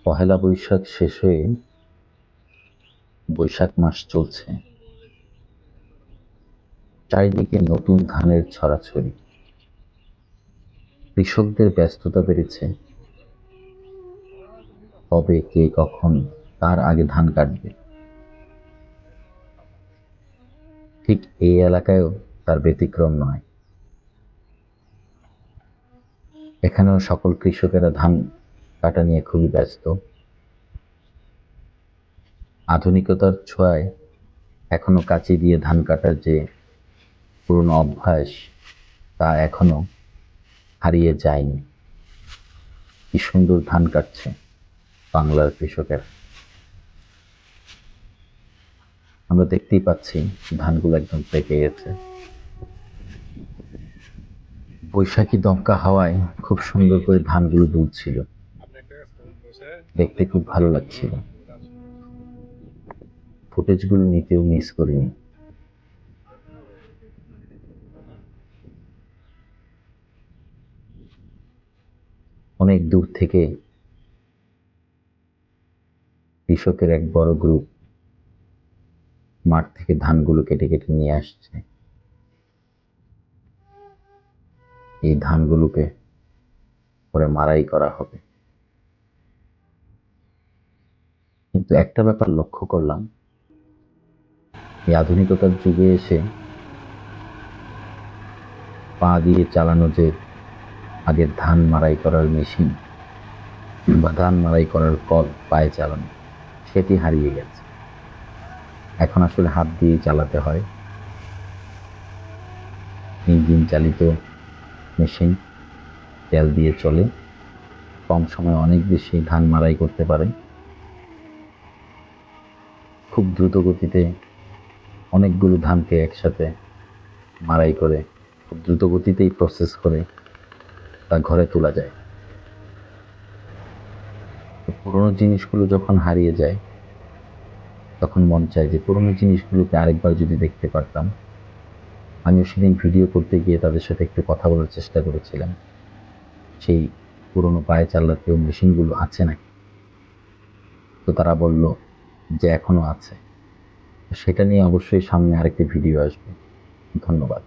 পহেলা বৈশাখ শেষ হয়ে বৈশাখ মাস চলছে, চারিদিকে নতুন ধানের ছড়াছড়ি। কৃষকদের ব্যস্ততা বেড়েছে, কবে কে কখন কার আগে ধান কাটবে। ঠিক এই এলাকায়ও তার ব্যতিক্রম নয়। এখানেও সকল কৃষকেরা ধান কাটা নিয়ে খুবই ব্যস্ত। আধুনিকতার ছোঁয়ায় এখনো কাঁচি দিয়ে ধান কাটার যে পুরনো অভ্যাস, তা এখনো হারিয়ে যায়নি। কি সুন্দর ধান কাটছে বাংলার কৃষকেরা। আমরা দেখতেই পাচ্ছি ধানগুলো একদম পেকে গেছে। বৈশাখী দমকা হাওয়ায় খুব সুন্দর করে ধানগুলো দুলছিল, দেখতে খুব ভালো লাগছিল। ফুটেজগুলো নিতেও মিস করিনি। অনেক দূর থেকে কৃষকের এক বড় গ্রুপ মাঠ থেকে ধানগুলো কেটে কেটে নিয়ে আসছে। এই ধানগুলোকে পরে মাড়াই করা হবে। কিন্তু একটা ব্যাপার লক্ষ্য করলাম, এই আধুনিকতার যুগে এসে পা দিয়ে চালানো যে আগের ধান মাড়াই করার মেশিন বা ধান মাড়াই করার কল পায়ে চালানো, সেটি হারিয়ে গেছে। এখন আসলে হাত দিয়ে চালাতে হয়। ইঞ্জিন চালিত মেশিন তেল দিয়ে চলে, কম সময়ে অনেক বেশি ধান মাড়াই করতে পারে। খুব দ্রুত গতিতে অনেকগুলো ধানকে একসাথে মাড়াই করে খুব দ্রুত গতিতেই প্রসেস করে তা ঘরে তোলা যায়। তো পুরোনো জিনিসগুলো যখন হারিয়ে যায়, তখন মন চায় যে পুরোনো জিনিসগুলোকে আরেকবার যদি দেখতে পারতাম। আমিও সেদিন ভিডিও করতে গিয়ে তাদের সাথে একটু কথা বলার চেষ্টা করেছিলাম, সেই পুরোনো পায়ে চালাতেও মেশিনগুলো আছে নাকি। তো তারা বলল যে এখনো আছে। সেটা নিয়ে অবশ্যই সামনে আরেকটি ভিডিও আসবে। ধন্যবাদ।